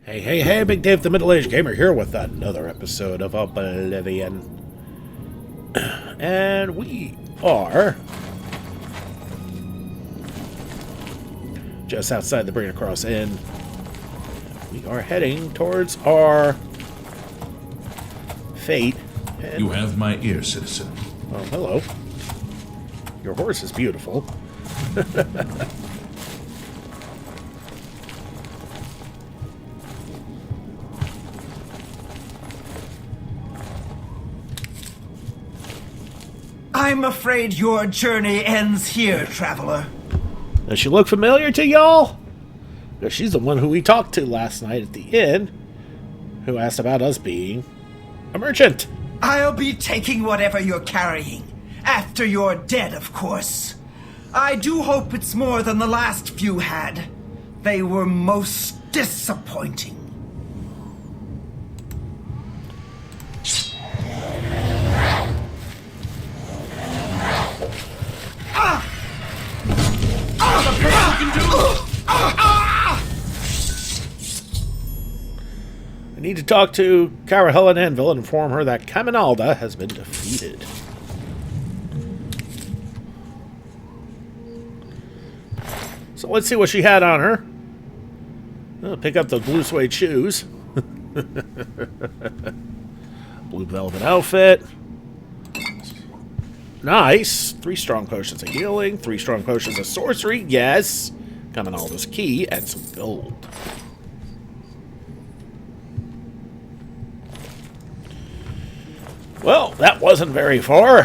Hey, hey, hey, Big Dave the Middle-Aged Gamer here with another episode of Oblivion. And we are just outside the Bring Across Inn. We are heading towards our fate. And you have my ear, citizen. oh, hello. Your horse is beautiful. I'm afraid your journey ends here, traveler. Does she look familiar to y'all? Because she's the one who we talked to last night at the inn, who asked about us being a merchant. I'll be taking whatever you're carrying. After you're dead, of course. I do hope it's more than the last few had. They were most disappointing. I need to talk to Carahel and Anvil and inform her that Caminalda has been defeated. So let's see what she had on her. I'll pick up the blue suede shoes. Blue velvet outfit. Nice. 3 strong potions of healing. 3 strong potions of sorcery. Yes. Caminalda's key and some gold. Well, that wasn't very far.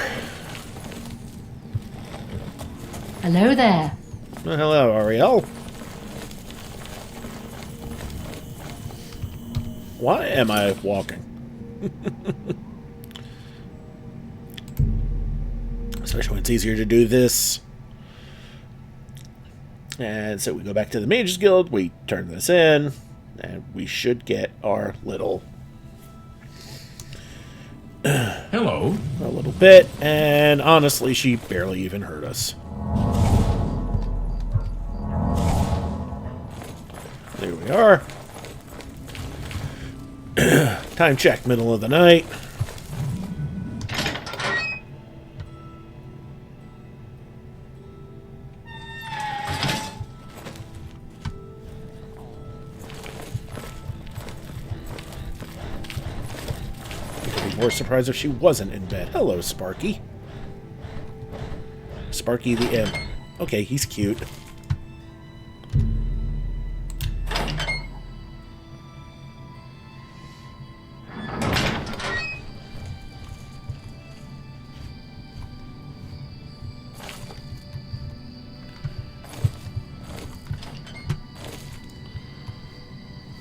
Hello there. Well, hello, Ariel. Why am I walking? Especially when it's easier to do this. And so we go back to the Mages Guild, we turn this in, and we should get our little... Hello. a little bit, and honestly, she barely even heard us. There we are. Time check, middle of the night. I'd be more surprised if she wasn't in bed. Hello, Sparky. Sparky the imp. Okay, he's cute.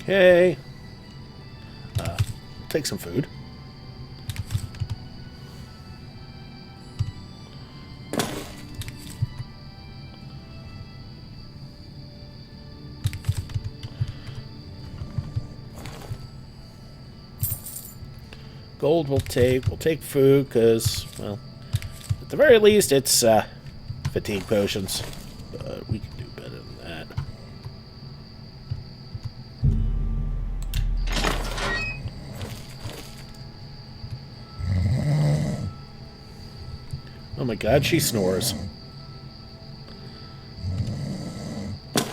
Okay. Take some food. Gold we'll take food, because, well, at the very least, it's fatigue potions. But we can do better than that. Oh my god, she snores.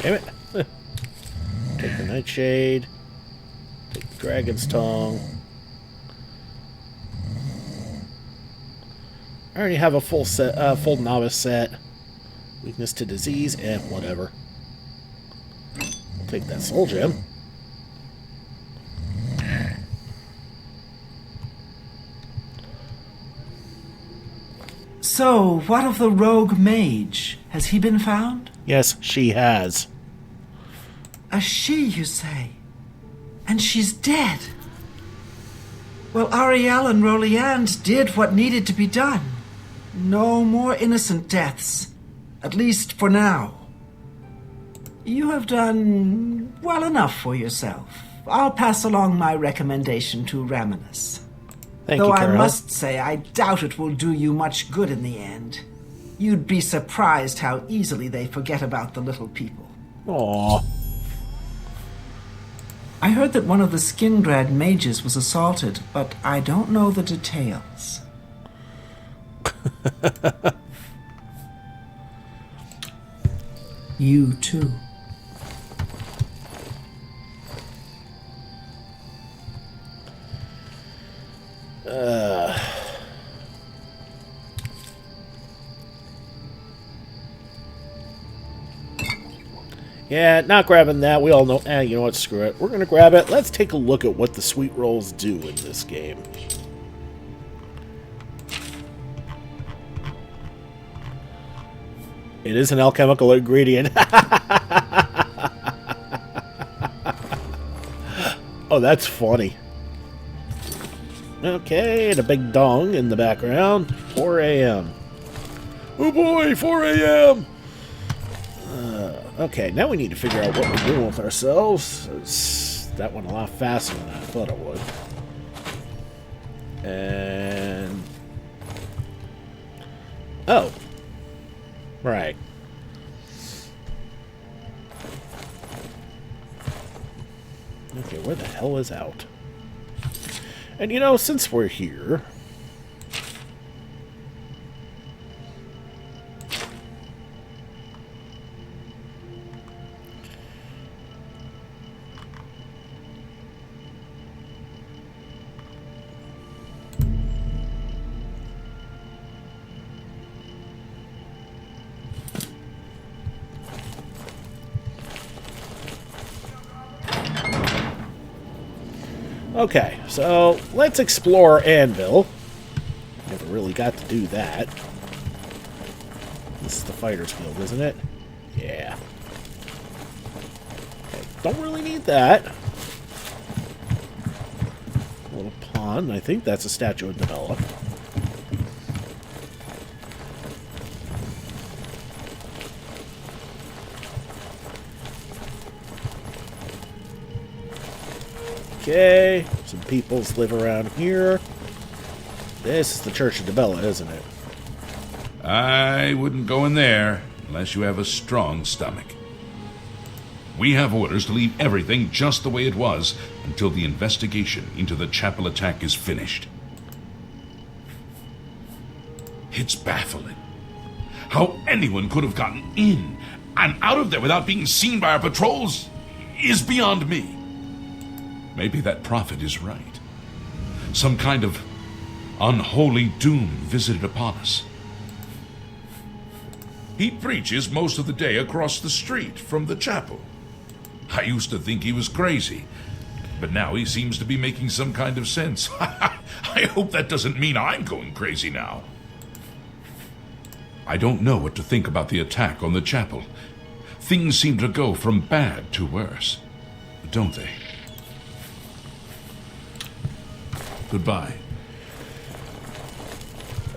Damn it. Take the nightshade. Take the dragon's tongue. I already have a full set, full novice set. Weakness to disease, and whatever. I'll take that soul gem. So, what of the rogue mage? Has he been found? Yes, she has. A she, you say? And she's dead. Well, Ariel and Roliand did what needed to be done. No more innocent deaths. At least for now. You have done well enough for yourself. I'll pass along my recommendation to Raminus. Thank Though you, I Carol. must say, I doubt it will do you much good in the end. You'd be surprised how easily they forget about the little people. Aww. I heard that one of the Skingrad mages was assaulted, but I don't know the details. You too. Yeah, not grabbing that. We all know. You know what? Screw it. We're going to grab it. Let's take a look at what the sweet rolls do in this game. It is an alchemical ingredient. Oh, that's funny. Okay, and a big dong in the background. 4 a.m. Oh boy, 4 a.m. Okay, now we need to figure out what we're doing with ourselves. That went a lot faster than I thought it would. And... oh. Right. Okay, where the hell is out? And you know, since we're here... okay, so let's explore Anvil. Never really got to do that. This is the fighter's field, isn't it? Yeah. Okay, don't really need that. A little pond. I think that's a statue of Debella. Okay, some peoples live around here. This is the Church of Debella, isn't it? I wouldn't go in there unless you have a strong stomach. We have orders to leave everything just the way it was until the investigation into the chapel attack is finished. It's baffling. How anyone could have gotten in and out of there without being seen by our patrols is beyond me. Maybe that prophet is right. Some kind of unholy doom visited upon us. He preaches most of the day across the street from the chapel. I used to think he was crazy, but now he seems to be making some kind of sense. I hope that doesn't mean I'm going crazy now. I don't know what to think about the attack on the chapel. Things seem to go from bad to worse, don't they? Goodbye.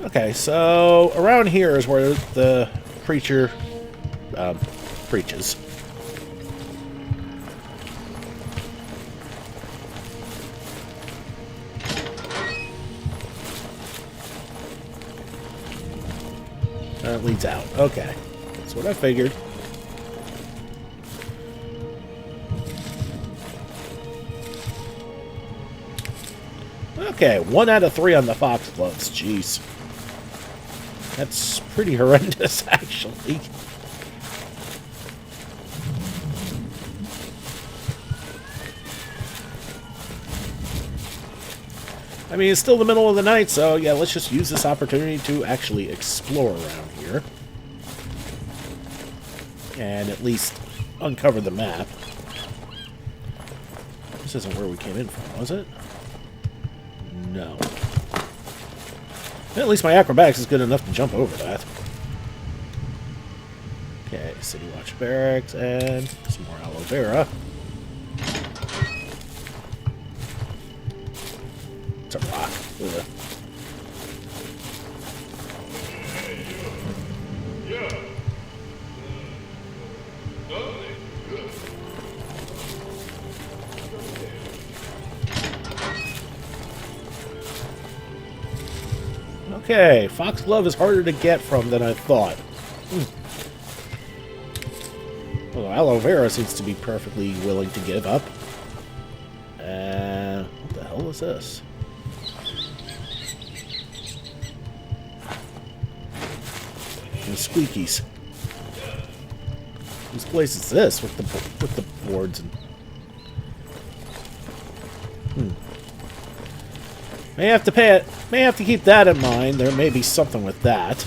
Okay, so around here is where the preacher preaches. That leads out. Okay, that's what I figured. Okay, 1 out of 3 on the foxgloves. Jeez. That's pretty horrendous, actually. I mean, it's still the middle of the night, so yeah, let's just use this opportunity to actually explore around here. And at least uncover the map. This isn't where we came in from, was it? No. At least my acrobatics is good enough to jump over that. Okay, City Watch Barracks and some more aloe vera. It's a rock. Ugh. Okay, foxglove is harder to get from than I thought. Although aloe vera seems to be perfectly willing to give up. hell is this? And squeakies. Whose place is this with the boards and? May have to pay it. May have to keep that in mind. There may be something with that.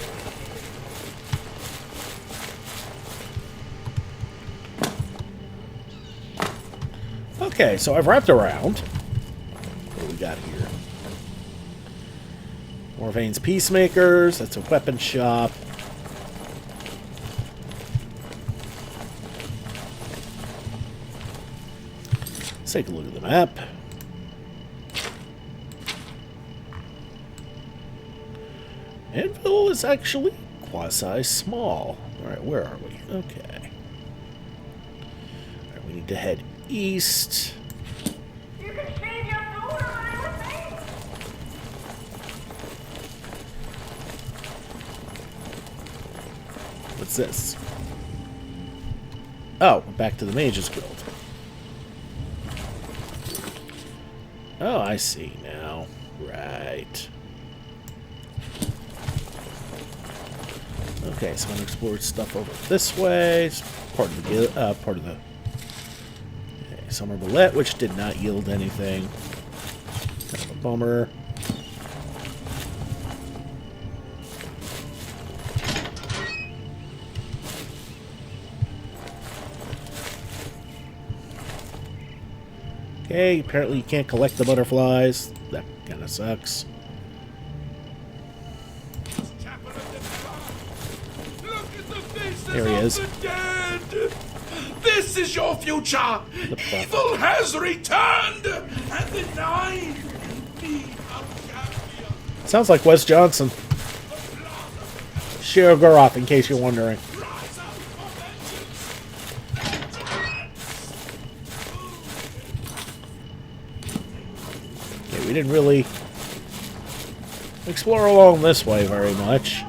Okay, so I've wrapped around. What do we got here? Morvaine's Peacemakers. That's a weapon shop. Let's take a look at the map. Anvil is actually quasi-small. Alright, where are we? Okay. Alright, we need to head east. You can save your food around with me. What's this? Oh, back to the Mages Guild. Oh, I see now. Right. Okay, so I'm gonna explore stuff over this way. It's part of the okay, Summer Bullet, which did not yield anything. Kind of a bummer. Okay, apparently you can't collect the butterflies. That kind of sucks. There he is. This is your future. Evil has returned, and the nine be our champion. Sounds like Wes Johnson. Sheogorath, in case you're wondering. Rise up for vengeance. Okay, we didn't really explore along this way very much.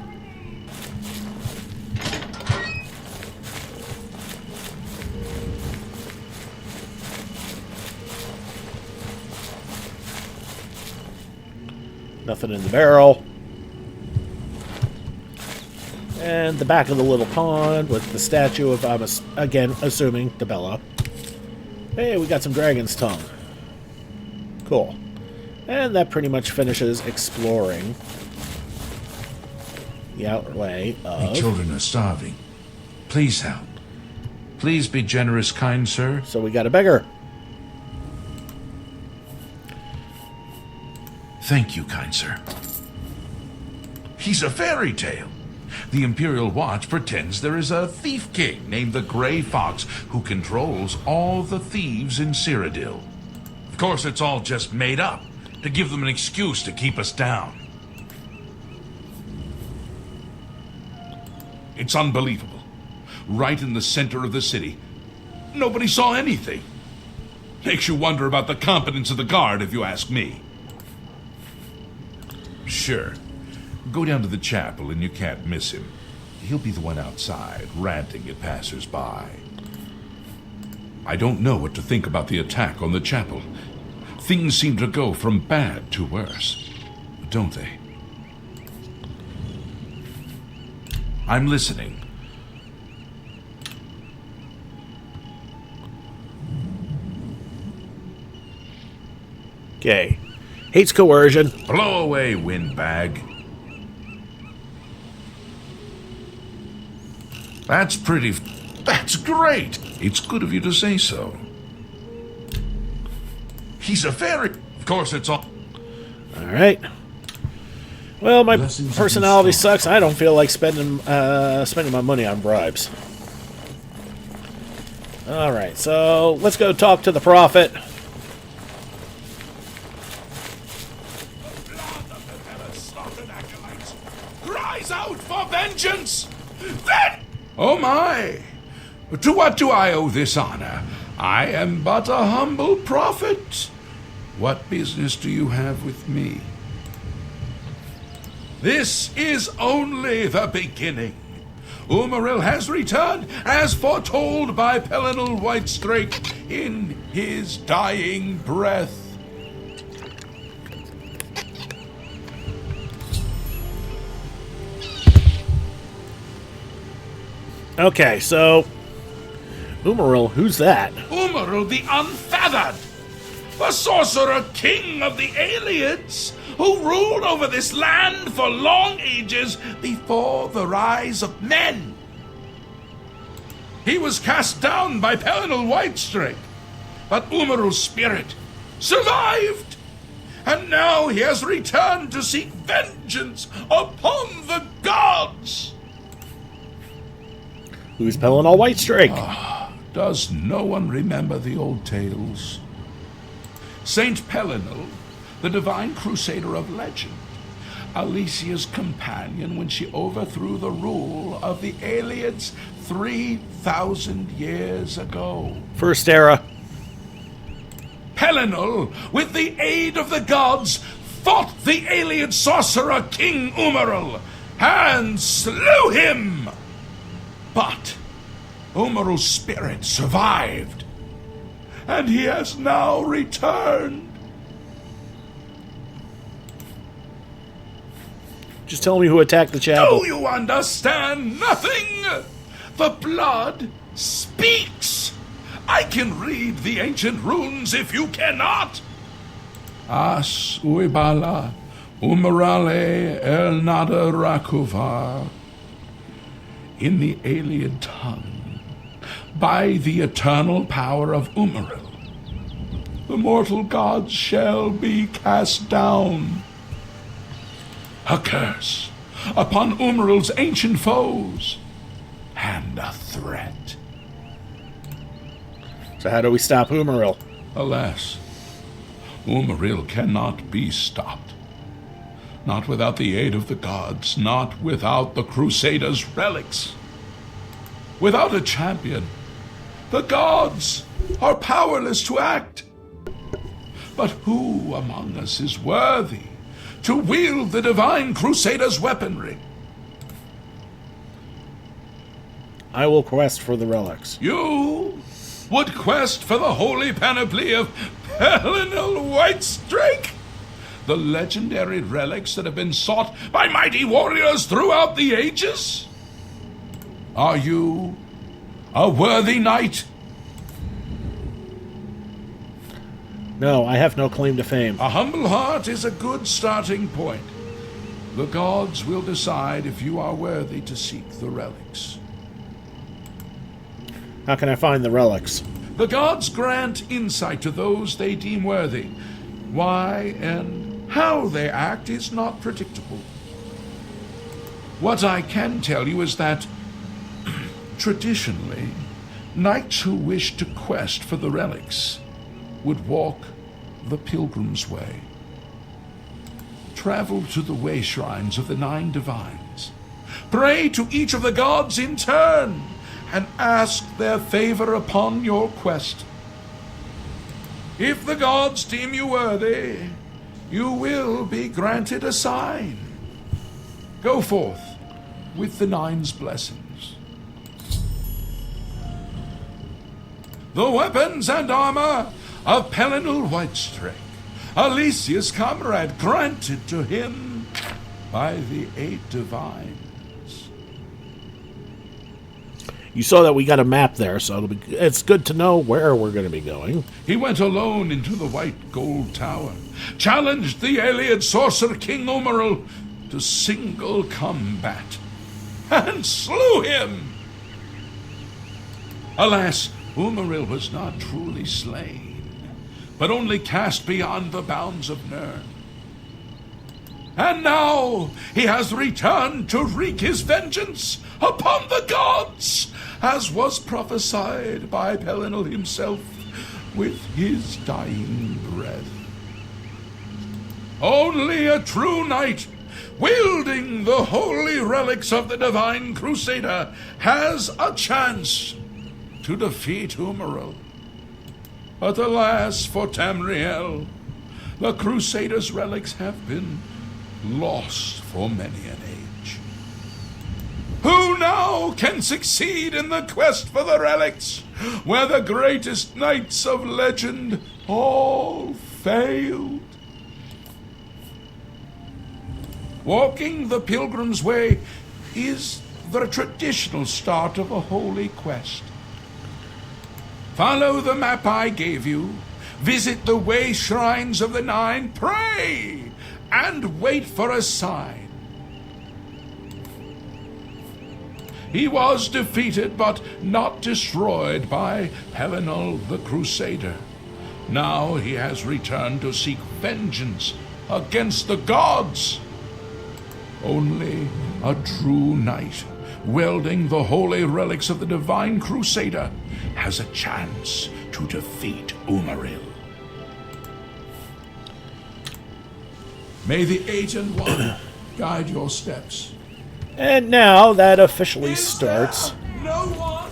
Nothing in the barrel. And the back of the little pond with the statue of, I'm again assuming, Debella. Hey, we got some dragon's tongue. Cool. And that pretty much finishes exploring the outlay My of... children are starving. Please help. Please be generous, kind sir. So we got a beggar. Thank you, kind sir. He's a fairy tale. The Imperial Watch pretends there is a thief king named the Grey Fox who controls all the thieves in Cyrodiil. Of course, it's all just made up to give them an excuse to keep us down. It's unbelievable. Right in the center of the city, nobody saw anything. Makes you wonder about the competence of the guard, if you ask me. Sure. Go down to the chapel and you can't miss him. He'll be the one outside, ranting at passers-by. I don't know what to think about the attack on the chapel. Things seem to go from bad to worse, don't they? I'm listening. Okay. Hates coercion. Blow away, windbag. That's great. It's good of you to say so. He's a fairy. Of course, it's all. Alright. Well, my Blessings of personality the storm. sucks. I don't feel like spending my money on bribes. Alright, so let's go talk to the prophet. Cries out for vengeance! Then! Oh my! To what do I owe this honor? I am but a humble prophet. What business do you have with me? This is only the beginning. Umaril has returned, as foretold by Pelinal Whitestrake in his dying breath. Okay, so Umaril, who's that? Umaril the Unfeathered, the sorcerer king of the Aliens, who ruled over this land for long ages before the rise of men. He was cast down by Pelinal Whitestrake, but Umaril's spirit survived, and now he has returned to seek vengeance upon the gods. Who's Pelinal Whitestrake? Does no one remember the old tales? Saint Pelinal, the divine crusader of legend, Alicia's companion when she overthrew the rule of the Aliens 3,000 years ago. First era. Pelinal, with the aid of the gods, fought the alien sorcerer King Umaril and slew him. But Umaril's spirit survived, and he has now returned. Just tell me who attacked the chapel. Do you understand nothing? The blood speaks. I can read the ancient runes if you cannot. As uibala umarale el nada rakuvar. In the alien tongue, by the eternal power of Umaril, the mortal gods shall be cast down. A curse upon Umaril's ancient foes, and a threat. So how do we stop Umaril? Alas, Umaril cannot be stopped. Not without the aid of the gods, not without the Crusaders' relics. Without a champion, the gods are powerless to act. But who among us is worthy to wield the divine Crusaders' weaponry? I will quest for the relics. You would quest for the holy panoply of Pelinal Whitestrake? The legendary relics that have been sought by mighty warriors throughout the ages? Are you a worthy knight? No, I have no claim to fame. A humble heart is a good starting point. The gods will decide if you are worthy to seek the relics. How can I find the relics? The gods grant insight to those they deem worthy. Why and how they act is not predictable. What I can tell you is that, traditionally, knights who wished to quest for the relics would walk the pilgrim's way. Travel to the way shrines of the 9 divines. Pray to each of the gods in turn, and ask their favor upon your quest. If the gods deem you worthy, you will be granted a sign. Go forth with the 9's blessings. The weapons and armor of Pelinal Whitestrake, Alicia's comrade, granted to him by the 8 divines. You saw that we got a map there, so it's good to know where we're going to be going. He went alone into the white gold tower, challenged the alien sorcerer King Umaril to single combat, and slew him. Alas, Umaril was not truly slain, but only cast beyond the bounds of Nirn. And now he has returned to wreak his vengeance upon the gods, as was prophesied by Pelinal himself with his dying breath. Only a true knight, wielding the holy relics of the divine Crusader, has a chance to defeat Umaril. But alas for Tamriel, the Crusader's relics have been lost for many an age. Who now can succeed in the quest for the relics, where the greatest knights of legend all failed? Walking the pilgrim's way is the traditional start of a holy quest. Follow the map I gave you, visit the way shrines of the Nine, pray, and wait for a sign. He was defeated but not destroyed by Pelinal the Crusader. Now he has returned to seek vengeance against the gods. Only a true knight, wielding the holy relics of the divine Crusader, has a chance to defeat Umaril. May the Eight and One guide your steps. And now that officially Is starts there no one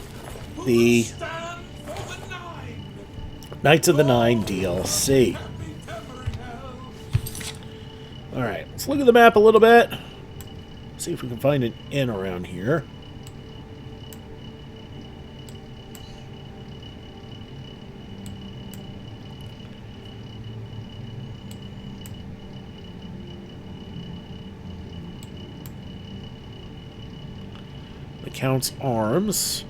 who the will stand for the Nine? Knights of the Nine DLC. Happy Temporary Hell. Alright, let's look at the map a little bit. See if we can find an inn around here. The Count's Arms.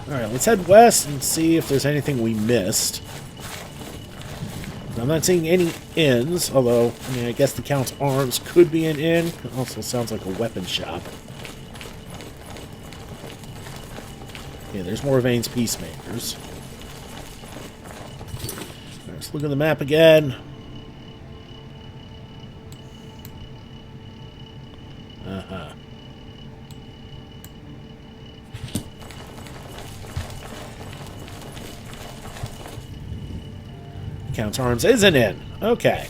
Alright, let's head west and see if there's anything we missed. I'm not seeing any inns, although, I mean, I guess the Count's Arms could be an inn. It also sounds like a weapon shop. Yeah, there's more Vane's Peacemakers. Alright, let's look at the map again. Uh-huh. Count's Arms is an inn. Okay.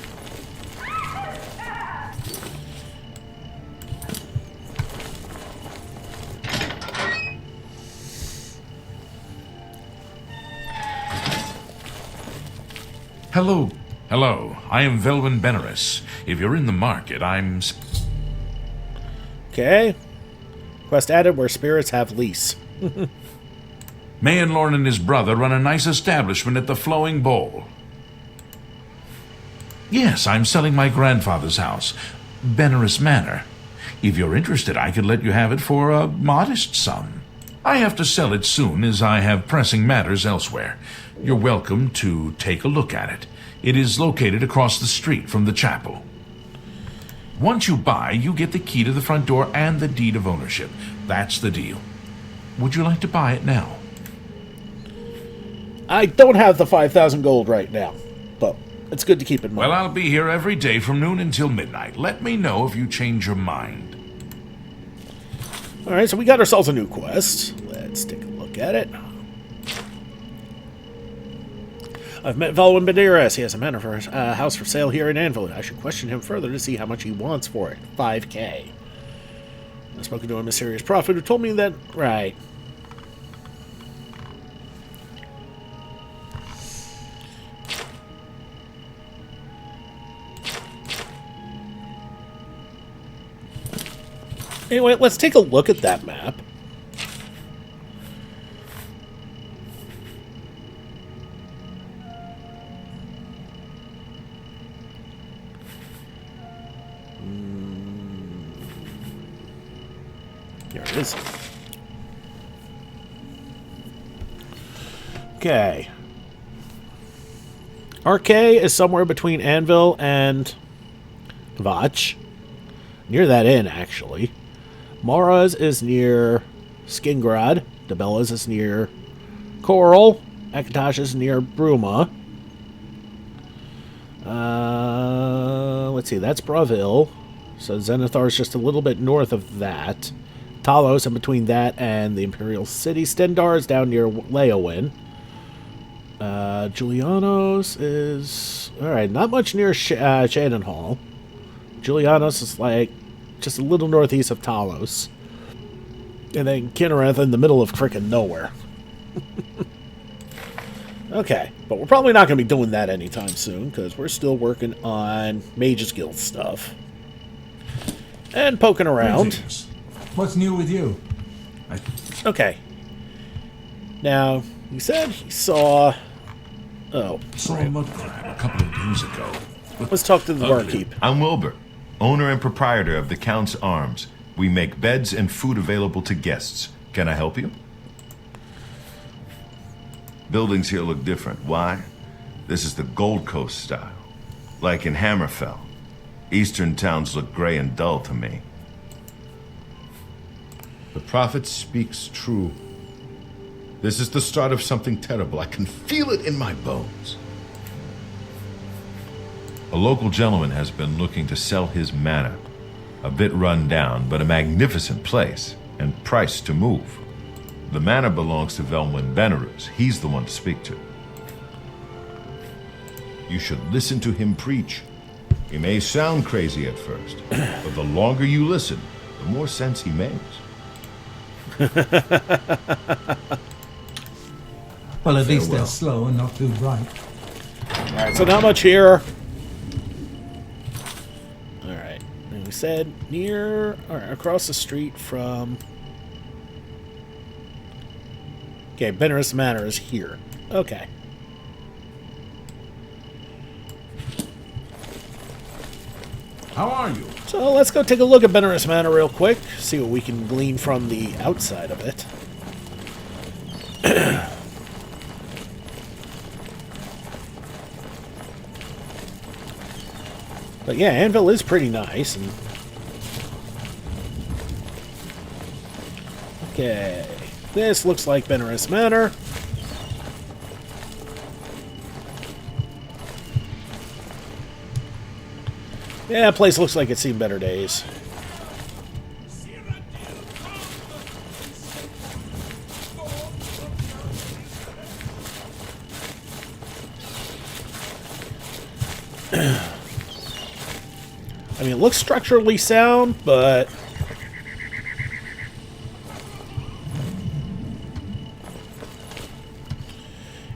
Hello. Hello. I am Velwyn Benaris. If you're in the market, I'm... Okay. Quest added where spirits have lease. Mayan Lorne and his brother run a nice establishment at the Flowing Bowl. Yes, I'm selling my grandfather's house, Benaris Manor. If you're interested, I could let you have it for a modest sum. I have to sell it soon, as I have pressing matters elsewhere. You're welcome to take a look at it. It is located across the street from the chapel. Once you buy, you get the key to the front door and the deed of ownership. That's the deal. Would you like to buy it now? I don't have the 5,000 gold right now, but it's good to keep in mind. Well, I'll be here every day from noon until midnight. Let me know if you change your mind. Alright, so we got ourselves a new quest. Let's take a look at it. I've met Velwyn Benaris. He has a manor for his house for sale here in Anvil. I should question him further to see how much he wants for it. 5K. I've spoken to a mysterious prophet who told me that... Right. Anyway, let's take a look at that map. Here it is. Okay. RK is somewhere between Anvil and Vach. Near that inn, actually. Mara's is near Skingrad. Debella's is near Coral. Akatosh is near Bruma. Let's see, that's Bravil. So Zenithar is just a little bit north of that. Talos in between that and the Imperial City. Stendar is down near Leowin. Julianos is... Alright, not much near Shannon Hall. Julianos is like just a little northeast of Talos. And then Kinnereth in the middle of frickin' nowhere. Okay, but we're probably not going to be doing that anytime soon, because we're still working on Mage's Guild stuff. And poking around. Greetings. What's new with you? Okay. Now, he said he saw... Oh, Saw a mud crab a couple of days ago. let's talk to the barkeep. I'm Wilbur, owner and proprietor of the Count's Arms. We make beds and food available to guests. Can I help you? Buildings here look different. Why? This is the Gold Coast style. Like in Hammerfell. Eastern towns look gray and dull to me. The prophet speaks true. This is the start of something terrible. I can feel it in my bones. A local gentleman has been looking to sell his manor. A bit run down, but a magnificent place, and priced to move. The manor belongs to Velwyn Benarouz. He's the one to speak to. You should listen to him preach. He may sound crazy at first, but the longer you listen, the more sense he makes. Well, at least they're slow and not too bright. Alright, so not much here. Alright, and we said near... Alright, across the street from... Okay, Benarouz Manor is here. Okay. How are you? So let's go take a look at Benarouz Manor real quick. See what we can glean from the outside of it. But yeah, Anvil is pretty nice. And... Okay. This looks like Benarouz Manor. Yeah, that place looks like it's seen better days. I mean, it looks structurally sound, but...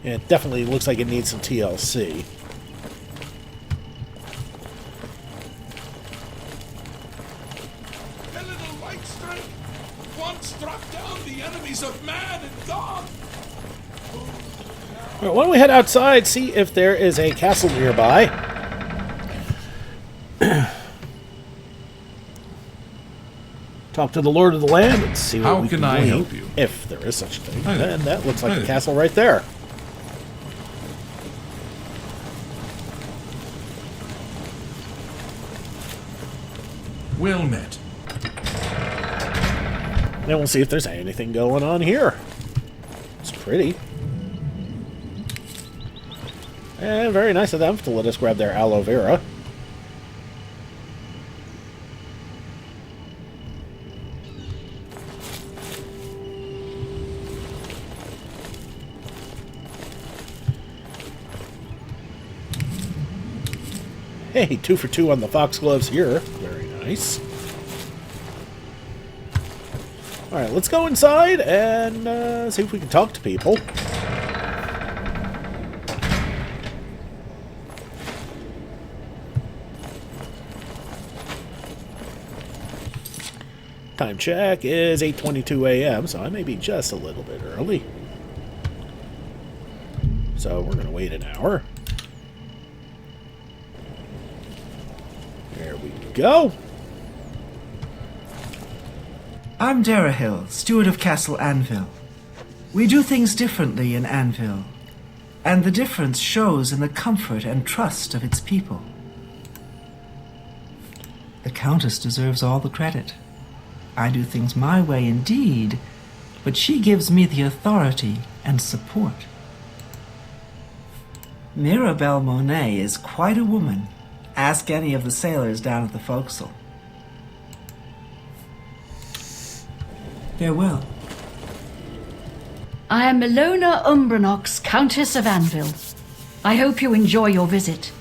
It definitely looks like it needs some TLC. The little white stripe once struck down the enemies of man and God. Alright, why don't we head outside, see if there is a castle nearby. Talk to the Lord of the Land and see what How we can can I glean, help you? if there is such a thing. Hey. And that looks like Hey. a castle right there. Well met. Then we'll see if there's anything going on here. It's pretty. And very nice of them to let us grab their aloe vera. Hey, 2 for 2 on the foxgloves here. Very nice. Alright, let's go inside and see if we can talk to people. Time check is 8:22 a.m., so I may be just a little bit early. So we're going to wait an hour. There we go. I'm Darahill, steward of Castle Anvil. We do things differently in Anvil, and the difference shows in the comfort and trust of its people. The Countess deserves all the credit. I do things my way indeed, but she gives me the authority and support. Mirabelle Monet is quite a woman. Ask any of the sailors down at the forecastle. Farewell. I am Milona Umbranox, Countess of Anvil. I hope you enjoy your visit.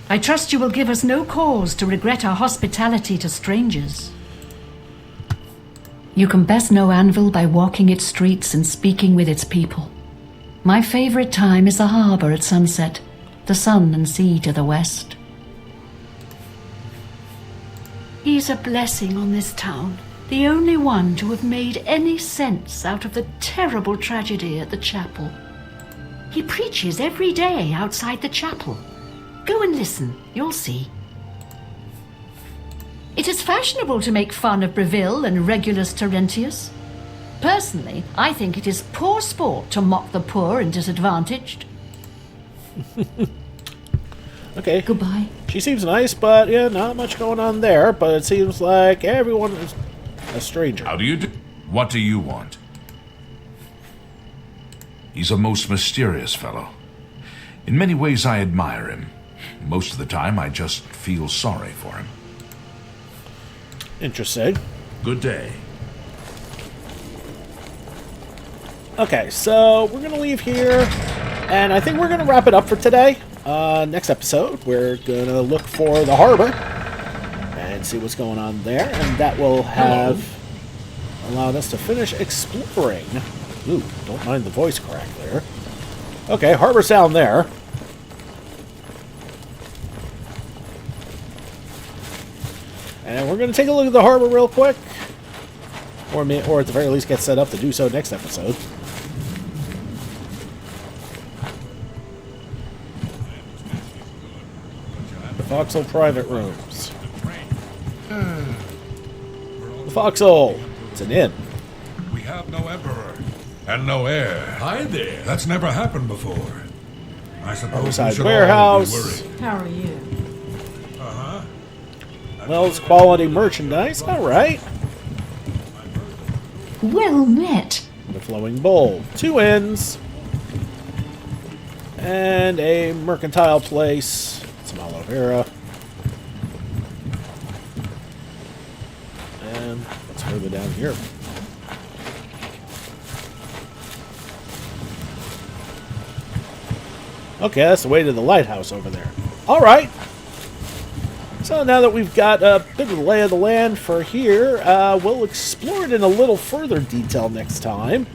I trust you will give us no cause to regret our hospitality to strangers. You can best know Anvil by walking its streets and speaking with its people. My favorite time is the harbor at sunset, the sun and sea to the west. He's a blessing on this town. The only one to have made any sense out of the terrible tragedy at the chapel. He preaches every day outside the chapel. Go and listen, you'll see. It is fashionable to make fun of Breville and Regulus Terentius. Personally, I think it is poor sport to mock the poor and disadvantaged. Okay. Goodbye. She seems nice, but yeah, not much going on there. But it seems like everyone is a stranger. How do you do? What do you want? He's a most mysterious fellow. In many ways, I admire him. Most of the time, I just feel sorry for him. Interesting. Good day. Okay, so we're going to leave here, and I think we're going to wrap it up for today. Next episode, we're going to look for the harbor and see what's going on there, and that will have allowed us to finish exploring. Ooh, don't mind the voice crack there. Okay, harbor's down there. And we're going to take a look at the harbor real quick. Or at the very least get set up to do so next episode. The Foxhole private rooms. The Foxhole. It's an inn. We have no emperor and no heir. Hi there. That's never happened before. I suppose we Outside should warehouse. all be worried. How are you? Well, it's quality merchandise. All right. Well met. The flowing bowl. 2 inns. And a mercantile place. Some aloe vera. And what's further down here? Okay, that's the way to the lighthouse over there. All right. So now that we've got a bit of the lay of the land for here, we'll explore it in a little further detail next time.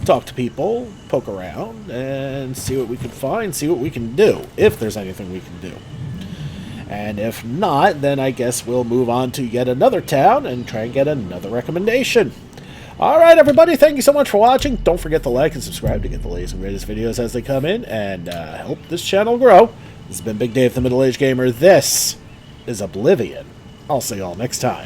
Talk to people, poke around, and see what we can find, see what we can do, if there's anything we can do. And if not, then I guess we'll move on to yet another town and try and get another recommendation. Alright everybody, thank you so much for watching. Don't forget to like and subscribe to get the latest and greatest videos as they come in, and help this channel grow. This has been Big Dave the Middle-Aged Gamer. This is Oblivion. I'll see y'all next time.